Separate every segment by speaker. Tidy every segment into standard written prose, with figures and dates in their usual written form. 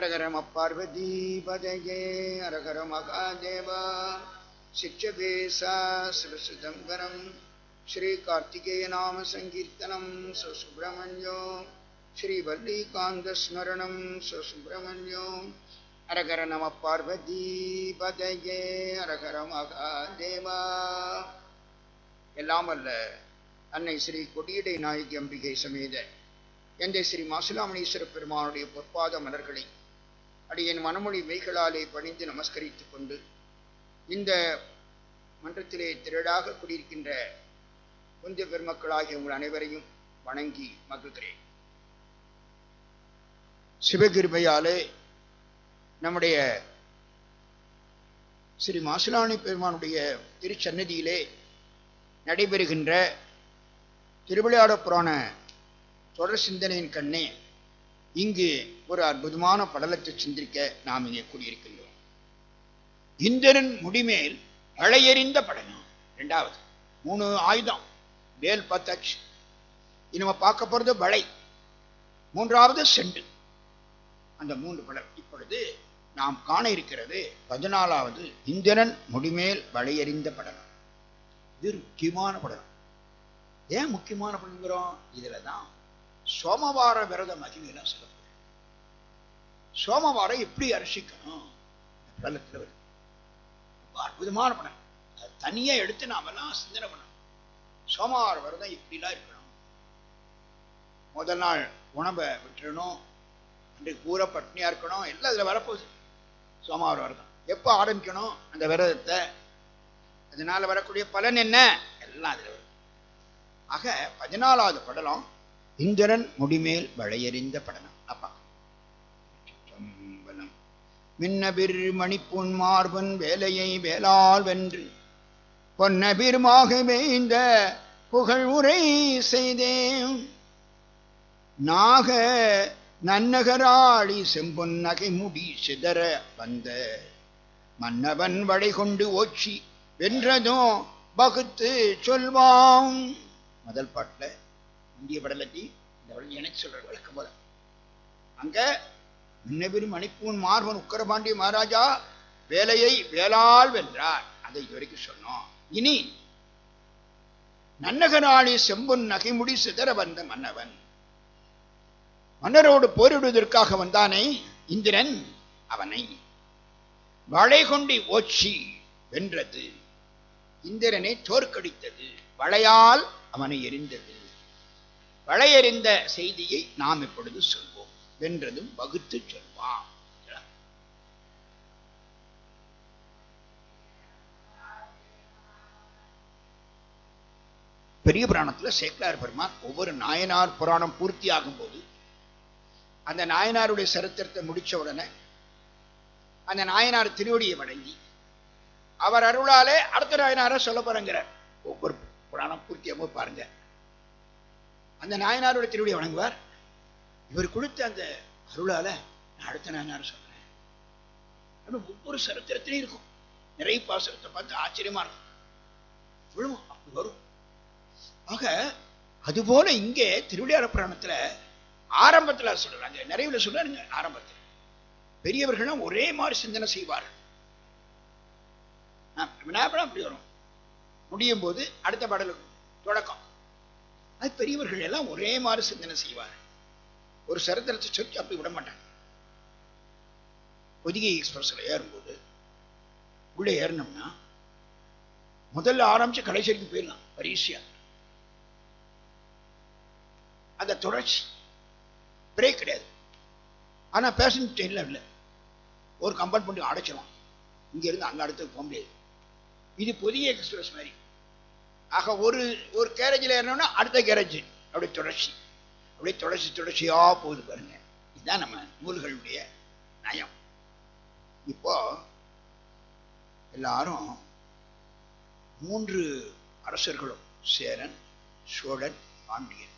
Speaker 1: அரகர பார்வதி பதயே அரகர மகாதேவா சிச்சவேசா சிவசுதம்பரம் ஸ்ரீ கார்த்திகேய நாம சங்கீர்த்தனம் சுப்பிரமணியோ ஸ்ரீ வல்லிகாந்த ஸ்மரணம் சுப்பிரமணியோ அரகர நம பார்வதி பதயே அரகர மகாதேவா. எல்லாம் அல்ல அன்னை ஸ்ரீ கொடியடை நாயகி அம்பிகை சமேத எந்த ஸ்ரீ மாசிலாமணீஸ்வர பெருமானுடைய பொற்பாத மலர்களை அடியேன் மனமொழி மெய்களாலே பணிந்து நமஸ்கரித்துக் கொண்டு இந்த மன்றத்திலே திரளாக கூடியிருக்கின்ற கொஞ்ச பெருமக்களாகிய உங்கள் அனைவரையும் வணங்கி மகிழ்கிறேன். சிவகிருபையாலே நம்முடைய ஸ்ரீ மாசிலாமணி பெருமானுடைய திருச்சன்னதியிலே நடைபெறுகின்ற திருவிளையாட புராண தொடர் சிந்தனையின் கண்ணே இங்கு ஒரு அற்புதமான படலத்தை சிந்திக்க நாம் இங்கே கூடியிருக்கின்றோம். இந்திரன் முடிமேல் வளையறிந்த படலம். இரண்டாவது 3 ஆயுதம், வேல் பத்தாச்சு. நம்ம பார்க்க போறது வளை, மூன்றாவது செண்டு. அந்த 3 படலம் இப்பொழுது நாம் காண இருக்கிறது 14வது இந்திரன் முடிமேல் வளையறிந்த படலம். இது முக்கியமான படலம். ஏன் முக்கியமான படங்கிறோம்? இதுலதான் சோமவார விரத மகிமையெல்லாம் சொல்லப்படும். சோமவாரம் எப்படி அரிசிக்கணும் படலத்தில் வருது. அற்புதமான படம். அது தனியா எடுத்து நாமெல்லாம் சிந்தனை பண்ணணும். சோமவார விரதம் இப்படிலாம் இருக்கணும். முதல் நாள் உணவை விட்டுறணும், அன்றைக்கு பூரா பட்னியா இருக்கணும். எல்லாம் அதுல வரப்போகுது. சோமவார விரதம் எப்போ ஆரம்பிக்கணும், அந்த விரதத்தை, அதனால வரக்கூடிய பலன் என்ன, எல்லாம் அதுல வரும். ஆக 14வது படலம் இந்திரன் முடிமேல் வளையறிந்த படலம். அப்பா மின்னபிர் மணிப்புன் மார்பன் வேலையை வேளால் வென்று பொன்னபிர்மாக வேய்ந்த புகழ் உரை செய்தேன் நாக நன்னகராளி செம்பொன் நகை முடி சிதற வந்த மன்னவன் வடை கொண்டு ஓச்சி வென்றதும் பகுத்து சொல்வான். முதல் பாட்டுல இந்திய படலத்தி இந்த எனக்கு சொல்ற விளக்கம் போல. அங்க மின்னபிரி மணிப்பூன் மார்பன் உக்கரபாண்டிய மகாராஜா வேலையை வேளால் வென்றார். அதை இதுவரைக்கும் சொன்னோம். இனி நன்னகராளி செம்பொன் நகைமுடி சிதற வந்த மன்னவன், மன்னரோடு போரிடுவதற்காக வந்தானே இந்திரன், அவனை வளை கொண்டு ஓச்சி வென்றது. இந்திரனை தோற்கடித்தது, வளையால் அவனை எரிந்தது. வளையறிந்த செய்தியை நாம் இப்பொழுது சொல்வோம். வென்றதும் வகுத்து சொல்வான். பெரிய புராணத்துல சேக்கிழார் பெருமான் ஒவ்வொரு நாயனார் புராணம் பூர்த்தி ஆகும் போது அந்த நாயனாருடைய சரித்திரத்தை முடிச்ச உடனே அந்த நாயனார் திருவடியை வணங்கி அவர் அருளாலே அடுத்த நாயனார சொல்ல போறங்கிறார். ஒவ்வொரு புராணம் பூர்த்தியாகும் பாருங்க, அந்த நாயனாருடைய திருவடியை வணங்குவார். இவர் கொடுத்த அந்த அருளால நான் அடுத்த நாயனார் சொல்றேன். ஒவ்வொரு சரித்திரத்திலையும் இருக்கும். நிறைய பாசுரத்தை பார்த்து ஆச்சரியமா இருக்கும். அப்படி வரும். ஆக அதுபோல இங்கே திருவிளையாட புராணத்துல ஆரம்பத்துல சொல்றாங்க, நிறைவுல சொல்றாருங்க. ஆரம்பத்தில் பெரியவர்களும் ஒரே மாதிரி சிந்தனை செய்வார்கள். அப்படி வரும். முடியும் போது அடுத்த பாடலுக்கு தொடக்கம். அது பெரியவர்கள் எல்லாம் ஒரே மாதிரி சிந்தனை செய்வார்கள். ஒரு சரித்திரத்தை சொல்லி அப்படி விட மாட்டாங்க. பொதிகை எக்ஸ்பிரஸ்ல ஏறும்போது உள்ள ஏறணும்னா முதல்ல ஆரம்பிச்சு கடைசி வரைக்கும் போயிடலாம். பரிசியா அந்த தொடர்ச்சி, பிரேக் கிடையாது. ஆனா பேசஞ்சர் ட்ரெயின்ல இல்லை. ஒரு கம்பார்ட்மெண்ட் அடைச்சிடும். இங்க இருந்து அங்க அடுத்து போக முடியாது. இது பொதிகை எக்ஸ்பிரஸ் மாதிரி. ஆக ஒரு கேரேஜில் ஏறணும்னா அடுத்த கேரேஜ் அப்படி அப்படியே தொடர்ச்சியா போகுது பாருங்க. இதுதான் நம்ம நூல்களுடைய நயம். இப்போ எல்லாரும் 3 அரசர்களும், சேரன், சோழன், பாண்டியன்,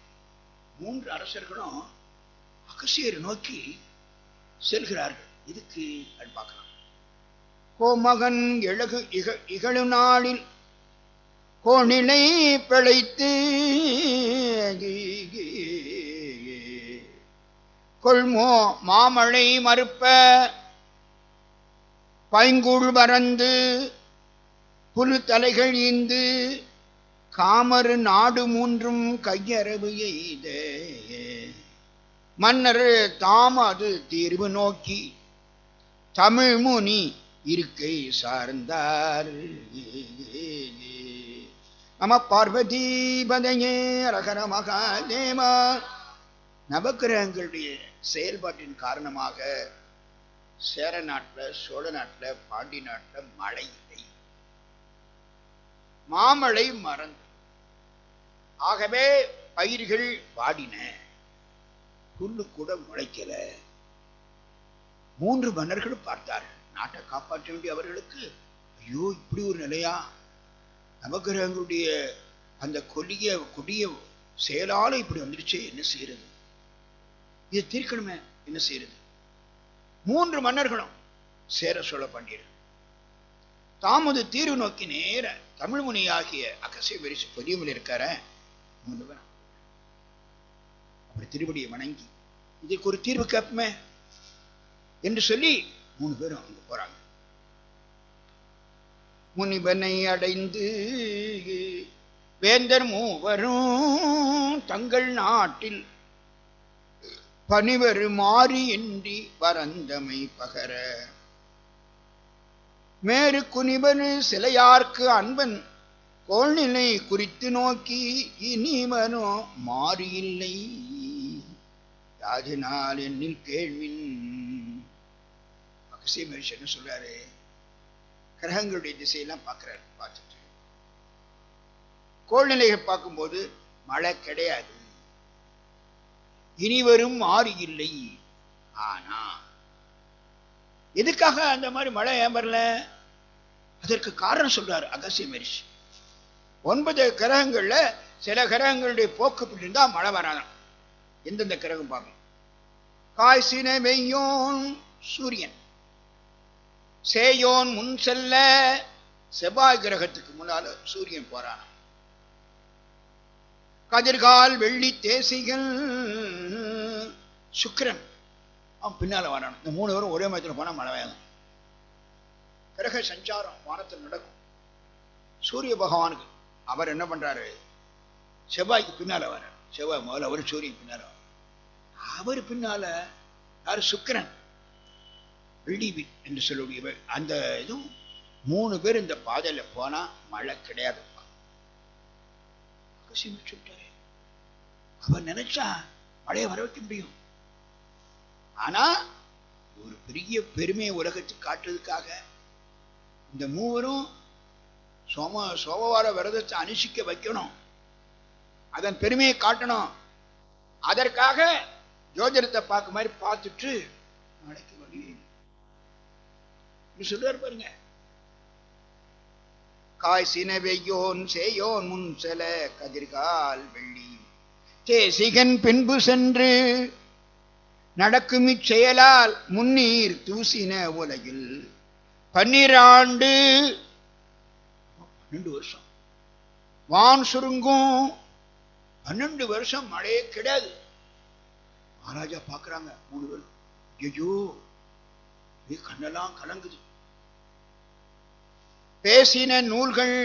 Speaker 1: 3 அரசர்களும் அகசியரை நோக்கி செல்கிறார்கள். இதுக்கு அது பார்க்கலாம். கோமகன் இகழு நாளில் கோணிலை பிழைத்து கொள்மோ மாமழை மறுப்ப பைங்குள் பறந்து புல் தலைகள் ஈந்து காமரு நாடு மூன்றும் கையறவு எய்த மன்னர் தாம் அது தீர்வு நோக்கி தமிழ் முனி இருக்கை சார்ந்தார். நம பார்வதி பதையே ரகர மகாதேவா. நவக்கிரகங்களுடைய செயல்பாட்டின் காரணமாக சேர நாட்டில், சோழ நாட்டில், பாண்டி நாட்டில் மழை இல்லை, மாமழை மறந்து. ஆகவே பயிர்கள் வாடின, புல்லு கூட முளைக்கல. 3 மன்னர்களும் பார்த்தார்கள். நாட்டை காப்பாற்ற வேண்டிய அவர்களுக்கு ஐயோ இப்படி ஒரு நிலையா, நவகிரகங்களுடைய அந்த கொடிய செயலால இப்படி வந்துடுச்சு, என்ன செய்யறது, இதை தீர்க்கணுமே, என்ன செய்யறது. 3 மன்னர்களும் சேர சோழ பாண்டியர்கள் தாமது தீர்வு நோக்கி நேர தமிழ் முனியாகிய அகசிய பரிசு பொதியமில் இருக்கார அப்படி திருவடியை வணங்கி இதுக்கு ஒரு தீர்வு கேட்பமே என்று சொல்லி 3 பேரும் அங்க போறாங்க. முனிவனை அடைந்து வேந்தர் மூவரும் தங்கள் நாட்டில் பணிவரு மாறி இன்றி வரந்தமை பகர மேறு குனிவனு சிலையார்க்கு அன்பன் கோள்நிலை குறித்து நோக்கி இனிவனோ மாறியில்லை யாதினால் என்னில் கேள்வின். அகசிய மகிழ்ச்சி என்ன சொல்றாரு, கிரகங்களுடைய திசையெல்லாம் பார்க்கிறாரு. பார்த்துட்டு கோள்நிலையை பார்க்கும்போது மழை கிடையாது, இனிவரும் மாறி இல்லை. ஆனா எதுக்காக அந்த மாதிரி மழை ஏன் வரல, அதற்கு காரணம் சொல்றாரு அகசிய மகிழ்ச்சி. 9 கிரகங்கள்ல சில கிரகங்களுடைய போக்கு இருந்தா மழை வராதான். எந்தெந்த கிரகம் பார்க்கணும், காய்ச்சின வெய்யோன் சூரியன், சேயோன் முன் செல்ல செவ்வாய் கிரகத்துக்கு முன்னால சூரியன் போறான், கதிர்கால் வெள்ளி தேசிகள் சுக்கிரன் அவன் பின்னால வரான். இந்த 3 பேரும் ஒரே மயத்தில் போனா மழை வேணும். கிரக சஞ்சாரம் வானத்தில் நடக்கும். சூரிய பகவானுக்கு அவர் என்ன பண்றாரு, செவ்வாய்க்கு பின்னால வர, செவ்வாய் முதல்ல அவர் சூரியன் பின்னால, அவர் பின்னால யாரு, சுக்கிரன் வெள்ளி என்று சொல்லக்கூடிய அந்த இதுவும் 3 பேர் இந்த பாதையில போனா மழை கிடையாது. அவர் நினைச்சா மழையை வர வைக்க முடியும். ஆனா ஒரு பெரிய பெருமையை உலகத்துக்கு காட்டுறதுக்காக இந்த 3 சோமவார விரதத்தை அனுஷ்டிக்க வைக்கணும், அதன் பெருமையை காட்டணும். அதற்காக ஜோதிடத்தை பார்க்க மாதிரி பார்த்துட்டு மழைக்கு வழி சொல்றாரு பாருங்க. காய் சினவையோன் சேயோன் முன் செல கதிர்கால் வெள்ளி தேசிகன் பின்பு சென்று நடக்கும் இச்செயலால் முன்னீர் தூசின உலகில் 12 வருஷம் வான் சுருங்கும். 12 வருஷம் மழையே கிடையாது. மகாராஜா பாக்குறாங்க 3 பேரும், ஐயோ கண்ணெல்லாம் கலங்குது. பேசின நூல்கள்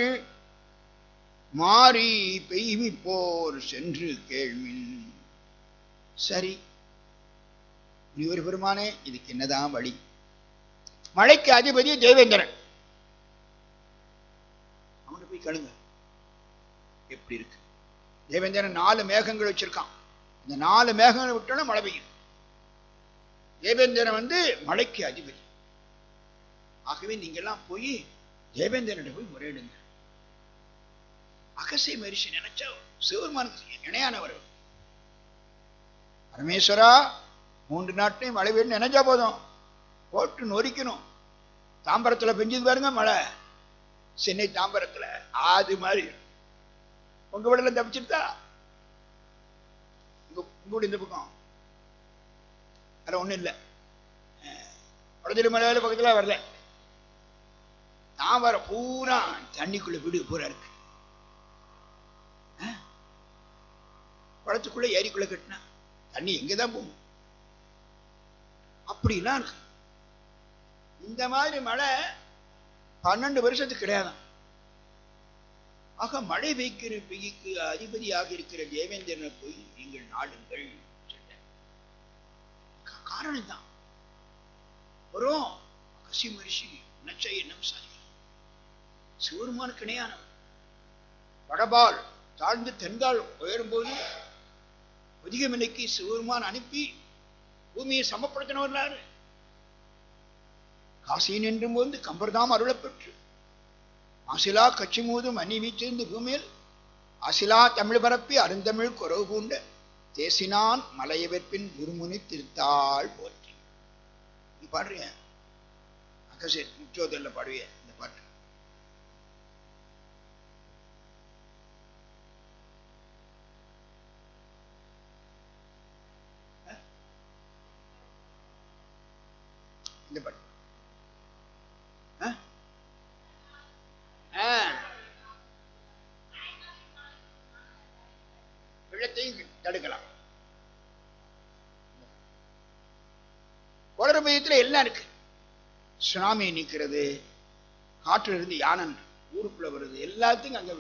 Speaker 1: மாறி பெய்வி போர் சென்று கேள்வின். சரி முனிவர் பெருமானே, இதுக்கு என்னதான் வழி? மழைக்கு அதிபதி தேவேந்திரன், அவனை போய் கேளுங்க எப்படி இருக்கு. தேவேந்திரன் 4 மேகங்கள் வச்சிருக்கான். இந்த 4 மேகங்களை விட்டோம்னா மழை பெய்யும். தேவேந்திரன் மழைக்கு அதிபதி. ஆகவே நீங்க எல்லாம் போய் தேவேந்திரன் போய் முறையிடுங்க. அகசிய மகிழ்ச்சி நினைச்சா சிவபெருமானுக்கு இணையானவர். பரமேஸ்வரா 3 நாட்டையும் மழை பெய்யும் நினைச்சா போதும், போட்டு நொறிக்கணும். தாம்பரத்துல பெஞ்சது பாருங்க மழை, சென்னை தாம்பரத்துல அது மாதிரி. உங்க வீடுல தப்பிச்சுட்டா உங்க இந்த பக்கம் வேற ஒண்ணும் இல்லை. வடதிரு மலையாள பக்கத்துல வரல, தாம்பரம் பூரா தண்ணிக்குள்ள வீடு பூரா இருக்கு. குளத்துக்குள்ள ஏரிக்குள்ள கட்டினா தண்ணி எங்கதான் போகும்? அப்படிலாம் இருக்கு. இந்த மாதிரி மழை 12 வருஷத்துக்கு கிடையாது. ஆக மழை பெய்க்கு அதிபதியாக இருக்கிற தேவேந்திரனை போய் நீங்கள் நாடுங்கள். காரணம் தான் வரும். கசி மரிசி நச்சை எண்ணம் சாதி சிவருமானுக்கு இணையானவர். வடபால் தாழ்ந்து தென்கால் உயரும்போது ஒதிகமலைக்கு சிவருமான் அனுப்பி பூமியை சமப்படுத்தினவர். காசியின் என்றும் போது கம்பர்தாம் அருளப்பெற்று அசிலா கட்சி மூதும் அணி வீச்சிருந்து பூமியில் அசிலா தமிழ் பரப்பி அருந்தமிழ் குறவு பூண்ட தேசினான் மலையவற்பின் குருமுனி திருத்தாள் போற்றி. நீ பாடுறிய அகசே முச்சோதல்ல பாடுவிய இந்த பாட்டு. இந்த பாட்டு வெள்ளத்தையும் தடுக்கலாம். கோளறு மையத்தில் எல்லாம் இருக்கு. சுனாமி நிற்கிறது, காற்றுல இருந்து யானை ஊருக்குள்ள வருது, எல்லாத்துக்கும் அங்க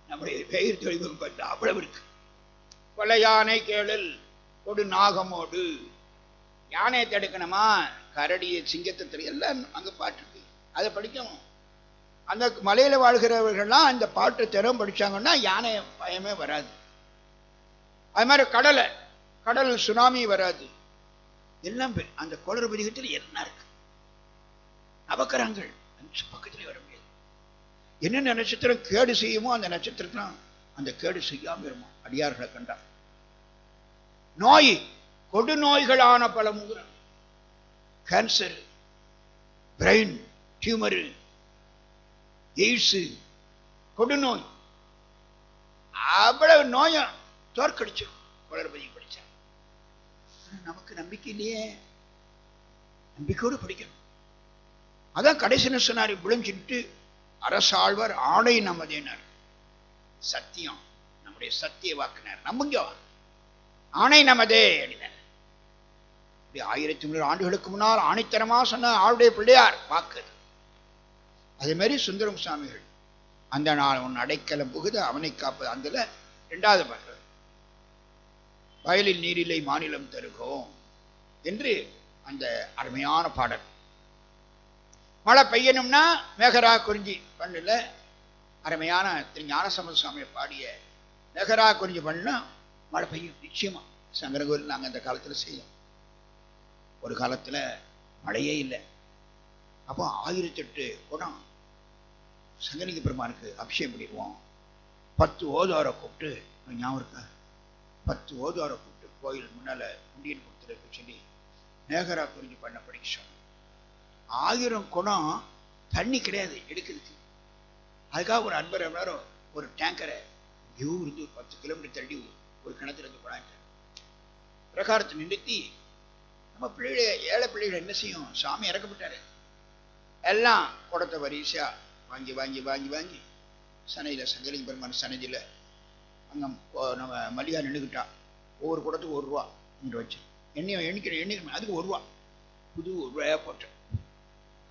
Speaker 1: நம்முடைய பெயர் தொழில்நுட்பம் அவ்வளவு இருக்கு. கொலை யானை கேளல் கொடு நாகமோடு, யானையை தடுக்கணுமா கரடியை சிங்கத்தை எல்லாம் அங்க பாட்டு இருக்கு. அதை படிக்கணும். அந்த மலையில வாழ்கிறவர்கள்லாம் அந்த பாட்டை திறம் படிச்சாங்கன்னா யானை பயமே வராது. அது மாதிரி கடல் சுனாமி வராது. எல்லாம் அந்த கோளறு பதிகத்தில் எல்லாம் இருக்கு. நவக்கரங்கள் பக்கத்திலே வர முடியாது. என்னென்ன நட்சத்திரம் கேடு செய்யுமோ அந்த நட்சத்திரம் அந்த கேடு செய்யாம இருமா. அடியார்களை கண்டா நோய் கொடு நோய்களான பல முகுரம், கேன்சர், பிரெயின் டியூமரு, எய்ட்ஸு, கொடுநோய், அவ்வளவு நோயம் தோற்கடிச்சிடும் குளறுபதி படிச்சா. நமக்கு நம்பிக்கை இல்லையே. நம்பிக்கையோடு படிக்கணும். அதான் கடைசி சொன்னார், விழுஞ்சிட்டு அரசாழ்வார் ஆணை நமதேனார். சத்தியம் நம்முடைய சத்திய வாக்குனார். நம்புங்க ஆணை நமதே அப்படின்னார். 1300 ஆண்டுகளுக்கு முன்னால் ஆணைத்தரமா சொன்ன ஆளுடைய பிள்ளையார் வாக்கு. அதே மாதிரி சுந்தரம் சுவாமிகள் அந்த நாள் உன் அடைக்கலம் புகுத அவனை காப்பது. அந்த 2வது பாட்டு வயலில் நீரில்லை மாநிலம் தருகோம் என்று அந்த அருமையான பாடல். மழை பெய்யணும்னா மேகரா குறிஞ்சி பண்ணல அருமையான திரு ஞானசம்பந்த சுவாமியை பாடிய மேகரா குறிஞ்சி பண்ணா மழை பெய்யும் நிச்சயமா. சங்கர கோயில் நாங்கள் அந்த காலத்தில் செய்தோம். ஒரு காலத்துல மழையே இல்லை. அப்போ 1008 குடம் சங்கரிக பெருமானுக்கு அபிஷேகம் பண்ணிடுவோம். 10 ஓதுவாரை கூப்பிட்டு ஞாபகம் இருக்கா? 10 ஓதுவாரை கூப்பிட்டு கோயில் முன்னால முண்டியன் கொடுத்துருக்கு சொல்லி மேகரா குறிஞ்சி பண்ண படிக்க சொன்னோம். 1000 குடம் தண்ணி கிடையாது எடுக்கிறதுக்கு. அதுக்காக ஒரு அன்பர் எல்லாரும் ஒரு டேங்கரை இருந்து 10 கிலோமீட்டர் தள்ளி ஒரு கிணத்துல இருந்து போனாங்க. பிரகாரத்தை நிறுத்தி நம்ம பிள்ளைகள் ஏழை பிள்ளைகள் என்ன செய்யும், சாமி இறக்கப்பட்டாரு, எல்லாம் குடத்தை வரிசையா வாங்கி வாங்கி வாங்கி வாங்கி சனையில சங்கரிக பெருமான் சன்னதியில அங்க நம்ம மல்லிகா நின்றுக்கிட்டா. ஒவ்வொரு குடத்துக்கு 1 ரூபா இங்கே வச்சு எண்ணிக்கிறேன் அதுக்கு 1 ரூபா புது 1 ரூபாயா போட்டேன்.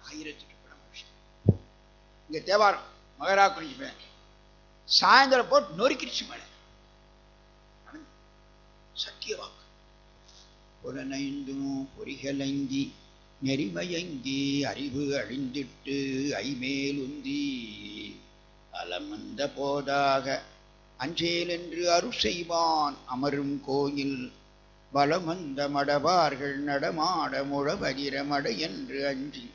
Speaker 1: 1008 குடம் இங்க தேவாரம் மகரா குறிஞ்சி சாயந்தரம் போட்டு நொறுக்கிடுச்சு மழை. சத்திய வாக்கு. புலனைந்தும் பொறிகளங்கி நெறிமயங்கி அறிவு அழிந்திட்டு ஐமேலுந்தி அலமந்த போதாக அஞ்சேல் என்று அருள் செய்வான் அமரும் கோயில் பலமந்த மடவார்கள் நடமாட முழவகிர மட என்று அஞ்சி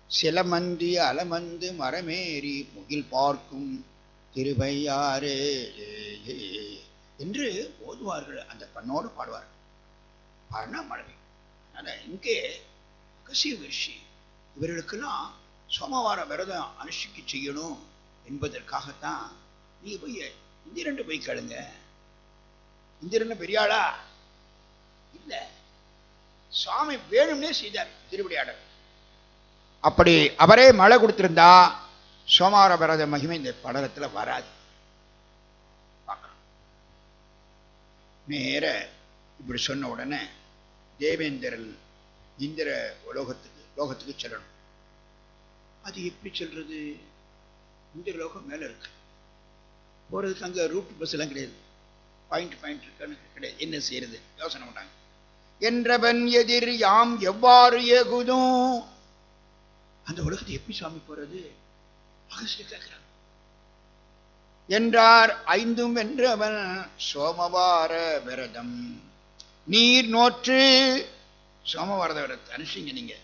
Speaker 1: சிலமந்தி அலமந்து மரமேறி முகில் பார்க்கும் திருவையாரே என்று ஓதுவார்கள். அந்த பண்ணோடு பாடுவார்கள். பாடினா மழை. அதனால் இங்கே அகசிய மகரிஷி இவர்களுக்கெல்லாம் சோமவார விரதம் அனுஷ்டிக்க செய்யணும் என்பதற்காகத்தான் நீ போய் இந்திரன் போய் கேளுங்க. இந்திரன் பெரியாளா இல்ல, சுவாமி வேணும்னே செய்தார் திருவிளையாடல். அப்படி அவரே மழை கொடுத்திருந்தா சோமவார விரத மகிமை இந்த படலத்துல வராது. நேர இப்படி சொன்ன உடனே தேவேந்திரன் இந்திர லோகத்துக்கு செல்லணும். அது எப்படி செல்றது? இந்திர லோகம் மேல இருக்கு, போறதுக்கு அங்க ரூட் பஸ் எல்லாம் கிடையாது, பாயிண்ட் இருக்கான்னு கிடையாது. என்ன செய்யறது யோசனை பண்ணாங்க. என்றவன் எதிர் யாம் எவ்வாறு ஏகுதும், அந்த உலகத்தை எப்படி சுவாமி போறது அகஸ்தியர் கேட்கிறாங்க. என்றார் ஐந்தும் வென்றவன் சோமவார விரதம், நீர் நோற்று சோமவார விரதத்தை அனுஷ்டிங்க நீங்க.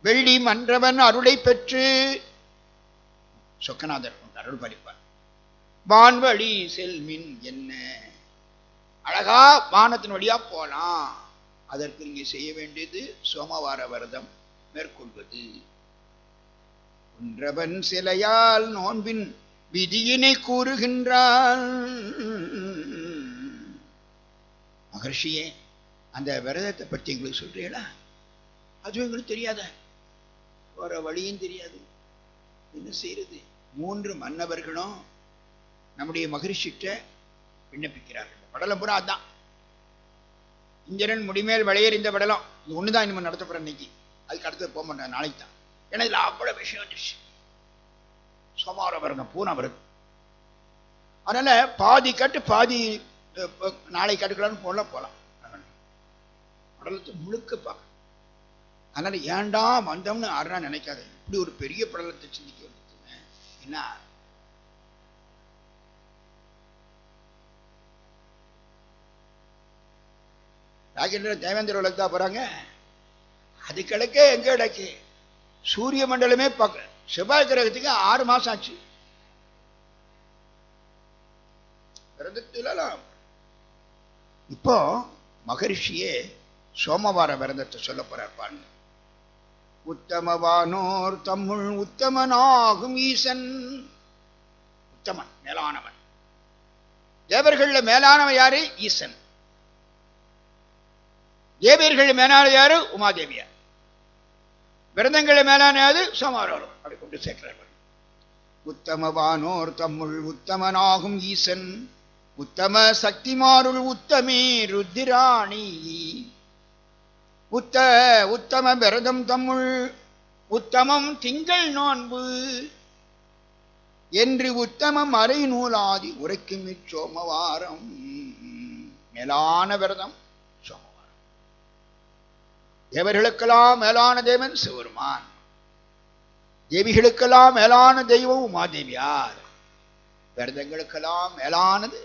Speaker 1: வெள்ளி மன்றவன் அருளை பெற்று, சொக்கநாதர் அருள் பறிப்பார். வான்வழி செல்மின் என்ன, அழகா வானத்தின் வழியா போலாம். அதற்கு நீங்க செய்ய வேண்டியது சோமவார விரதம் மேற்கொள்வது. ஒன்றவன் சிலையால் நோன்பின் விதியினை கூறுகின்றான். மகர்ஷியே, அந்த விரதத்தை பற்றி எங்களுக்கு சொல்றீங்களா? அதுவும் எங்களுக்கு தெரியாத, போற வழியும் தெரியாது, என்ன செய்யறது? 3 மன்னவர்களும் நம்முடைய மகரிஷிட்ட விண்ணப்பிக்கிறார்கள். படலம் பூரா அதான், இந்திரன் முடிமேல் வளையர் இந்த படலம். இது ஒண்ணுதான் இனிமே நடத்தப்படுற இன்னைக்கு, அதுக்கு அடுத்தது போக மாட்டேன், நாளைக்கு தான். ஏன்னா இதுல அவ்வளவு விஷயம் வந்துருச்சு. சோமவார விரதம் பூனா வருது. அதனால பாதி கட்டு பாதி நாளை கட்டுக்கலான்னு போலாம். படலத்தை முழுக்க பார்க்க. அதனால ஏண்டா வந்தோம்னு யாரா நினைக்காது. இப்படி ஒரு பெரிய படலத்தை சிந்திக்க வேண்டியது என்ன. ராஜேந்திரன் தேவேந்திர உலகத்தா போறாங்க, அது கிழக்க எங்க கிடக்கு சூரிய மண்டலமே பார்க்க. செவ்வாய் கிரகத்துக்கு 6 மாசம் ஆச்சு. விரதத்திலாம் இப்போ மகரிஷியே சோமவார விரதத்தை சொல்ல போறார். உத்தமவானோர் தம்முள் உத்தமனாகும் ஈசன். உத்தமன் மேலானவன், தேவர்கள மேலானவன் யாரு? ஈசன். தேவியர்கள் மேலான யாரு? உமாதேவியார். விரதங்களை மேலான யாரு? சோமவாரம். அப்படி கொண்டு சேர்க்கிறார்கள். உத்தமவானோர் தம்முள் உத்தமனாகும் ஈசன், உத்தம சக்திமாருள் உத்தமே ருத்திராணி. உத்தம விரதம் தம்முள் உத்தமம் திங்கள் நோன்பு என்று உத்தமம் அரை நூலாதி உரைக்கும் இச்சோமவாரம். மேலான விரதம் சோமவாரம். தேவர்களுக்கெல்லாம் மேலான தேவன் சிவருமான், தேவிகளுக்கெல்லாம் மேலான தெய்வம் உமாதேவியார், விரதங்களுக்கெல்லாம் மேலானது